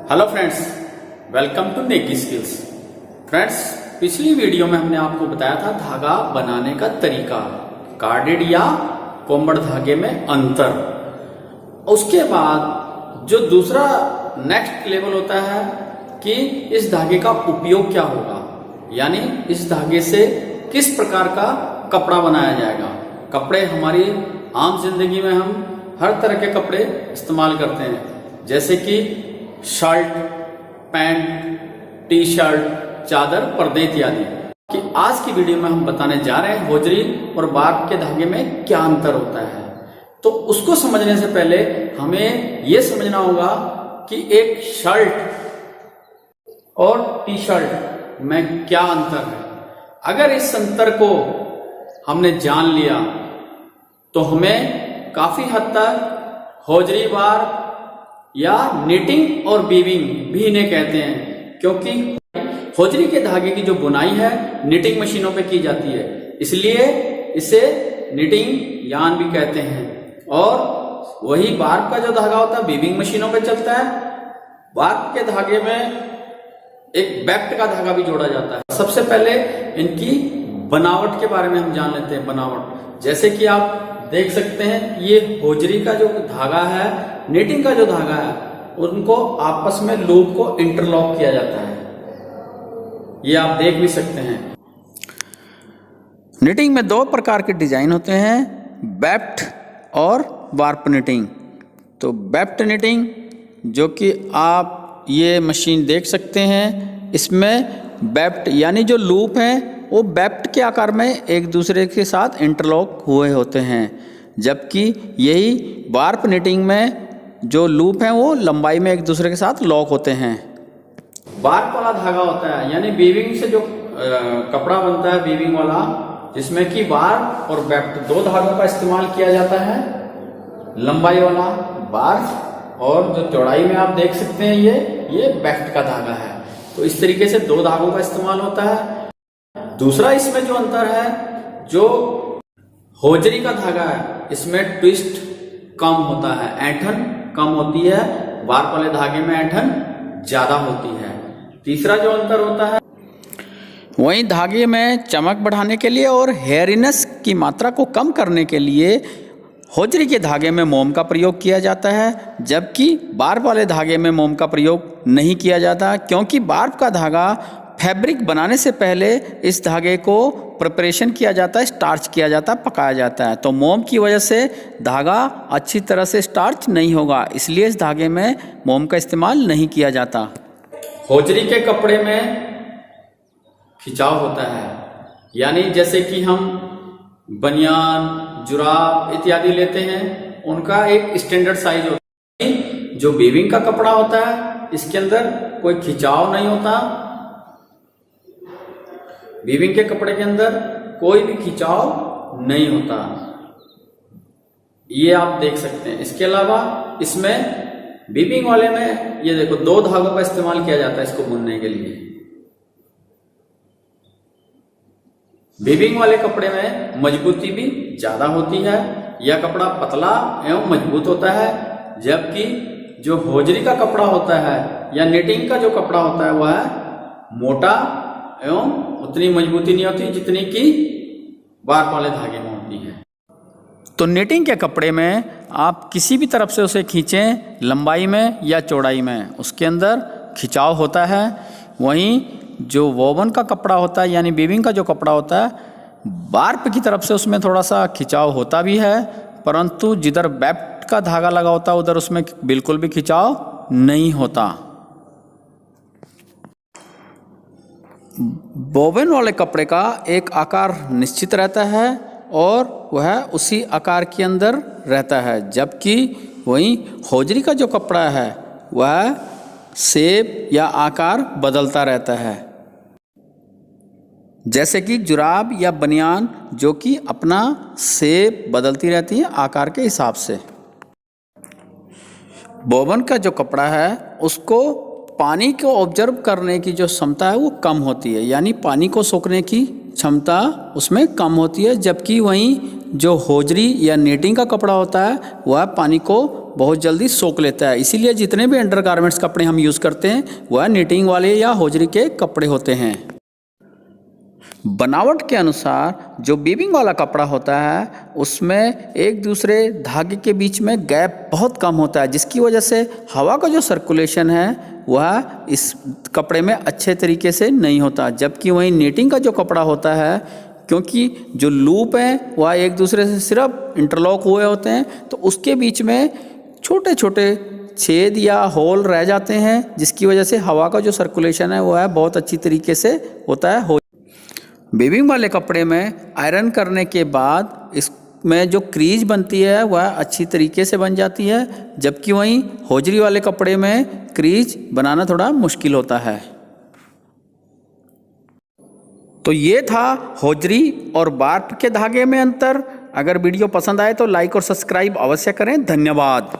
Hello friends, welcome to नेकी skills. Friends, पिछली video में हमने आपको बताया था धागा बनाने का तरीका, कार्डेड या कोम्बड़ धागे में अंतर। उसके बाद जो दूसरा नेक्स्ट लेवल होता है कि इस धागे का उपयोग क्या होगा, यानी इस धागे से किस प्रकार का कपड़ा बनाया जाएगा। कपड़े हमारी आम जिंदगी में हम हर तरह के कपड़े इस्तेमाल करते हैं, जैसे कि शर्ट, पैंट, टी शर्ट, चादर, पर्दे इत्यादि। कि आज की वीडियो में हम बताने जा रहे हैं होजरी और बार्ब के धागे में क्या अंतर होता है। तो उसको समझने से पहले हमें यह समझना होगा कि एक शर्ट और टी शर्ट में क्या अंतर है। अगर इस अंतर को हमने जान लिया तो हमें काफी हद तक होजरी बार्ब या निटिंग और वीविंग भी इन्हें कहते हैं, क्योंकि होजरी के धागे की जो बुनाई है निटिंग मशीनों पे की जाती है, इसलिए इसे निटिंग यार्न भी कहते हैं। और वही बार्ब का जो धागा होता है वीविंग मशीनों पे चलता है। बार्ब के धागे में एक वेफ्ट का धागा भी जोड़ा जाता है। सबसे पहले इनकी बनावट के बारे में हम जान लेते हैं। बनावट जैसे कि आप देख सकते हैं, ये होजरी का जो धागा है, निटिंग का जो धागा है, उनको आपस में लूप को इंटरलॉक किया जाता है। ये आप देख भी सकते हैं। निटिंग में दो प्रकार के डिजाइन होते हैं, वेफ्ट और वार्प निटिंग। तो वेफ्ट निटिंग, जो कि आप ये मशीन देख सकते हैं, इसमें वेफ्ट यानी जो लूप हैं वो वेफ्ट के आकार में एक दूसरे के साथ इंटरलॉक हुए होते हैं, जबकि यही वार्प निटिंग में जो लूप हैं वो लंबाई में एक दूसरे के साथ लॉक होते हैं। वार्प वाला धागा होता है, यानी वीविंग से जो कपड़ा बनता है वीविंग वाला, जिसमें कि वार्प और वेफ्ट दो धागों का इस्तेमाल किया जाता है। लंबाई वाला वार्प और जो चौड़ाई में आप देख सकते हैं ये वेफ्ट का धागा है। तो इस तरीके से दो धागों का इस्तेमाल होता है। दूसरा इसमें जो अंतर है, जो होजरी का धागा है इसमें ट्विस्ट कम होता है, ऐंठन कम होती है। वार्प वाले धागे में ऐंठन ज्यादा होती है। तीसरा जो अंतर होता है, वहीं धागे में चमक बढ़ाने के लिए और हेयरिनेस की मात्रा को कम करने के लिए होजरी के धागे में मोम का प्रयोग किया जाता है, जबकि बार्ब वाले धागे में मोम का प्रयोग नहीं किया जाता, क्योंकि बार्ब का धागा फैब्रिक बनाने से पहले इस धागे को प्रिपरेशन किया जाता है, स्टार्च किया जाता है, पकाया जाता है। तो मोम की वजह से धागा अच्छी तरह से स्टार्च नहीं होगा, इसलिए इस धागे में मोम का इस्तेमाल नहीं किया जाता। होजरी के कपड़े में खिंचाव होता है, यानी जैसे कि हम बनियान, जुराब इत्यादि लेते हैं, उनका एक स्टैंडर्ड साइज होता है। जो वीविंग का कपड़ा होता है इसके अंदर कोई खिंचाव नहीं होता। वीविंग के कपड़े के अंदर कोई भी खिंचाव नहीं होता, ये आप देख सकते हैं। इसके अलावा इसमें वीविंग वाले में ये देखो दो धागों का इस्तेमाल किया जाता है इसको बुनने के लिए। वीविंग वाले कपड़े में मजबूती भी ज्यादा होती है, यह कपड़ा पतला एवं मजबूत होता है, जबकि जो होजरी का कपड़ा होता है या निटिंग का जो कपड़ा होता है वह मोटा एवं उतनी मजबूती नहीं होती जितनी कि वार्प वाले धागे में होती है। तो निटिंग के कपड़े में आप किसी भी तरफ से उसे खींचें, लंबाई में या चौड़ाई में, उसके अंदर खिंचाव होता है। वहीं जो वोवन का कपड़ा होता है यानी वीविंग का जो कपड़ा होता है, बार्ब की तरफ से उसमें थोड़ा सा खिंचाव होता भी है, परंतु जिधर वेफ्ट का धागा लगा होता है उधर उसमें बिल्कुल भी खिंचाव नहीं होता। बोबिन वाले कपड़े का एक आकार निश्चित रहता है और वह उसी आकार के अंदर रहता है, जबकि वहीं होजरी का जो कपड़ा है वह शेप या आकार बदलता रहता है। जैसे कि जुराब या बनियान, जो कि अपना शेप बदलती रहती है आकार के हिसाब से। बोबन का जो कपड़ा है उसको पानी को ऑब्जर्व करने की जो क्षमता है वो कम होती है, यानी पानी को सोखने की क्षमता उसमें कम होती है, जबकि वहीं जो होजरी या नेटिंग का कपड़ा होता है वह पानी को बहुत जल्दी सोख लेता है। इसीलिए जितने भी अंडरगारमेंट्स कपड़े हम यूज़ करते हैं वह निटिंग वाले या होजरी के कपड़े होते हैं। बनावट के अनुसार जो वीविंग वाला कपड़ा होता है उसमें एक दूसरे धागे के बीच में गैप बहुत कम होता है, जिसकी वजह से हवा का जो सर्कुलेशन है वह इस कपड़े में अच्छे तरीके से नहीं होता। जबकि वहीं नीटिंग का जो कपड़ा होता है, क्योंकि जो लूप हैं वह एक दूसरे से सिर्फ इंटरलॉक हुए होते हैं, तो उसके बीच में छोटे छोटे छेद या होल रह जाते हैं, जिसकी वजह से हवा का जो सर्कुलेशन है वह बहुत अच्छी तरीके से होता है। वीविंग वाले कपड़े में आयरन करने के बाद इसमें जो क्रीज बनती है वह अच्छी तरीके से बन जाती है, जबकि वहीं होजरी वाले कपड़े में क्रीज बनाना थोड़ा मुश्किल होता है। तो ये था होजरी और बार्प के धागे में अंतर। अगर वीडियो पसंद आए तो लाइक और सब्सक्राइब अवश्य करें। धन्यवाद।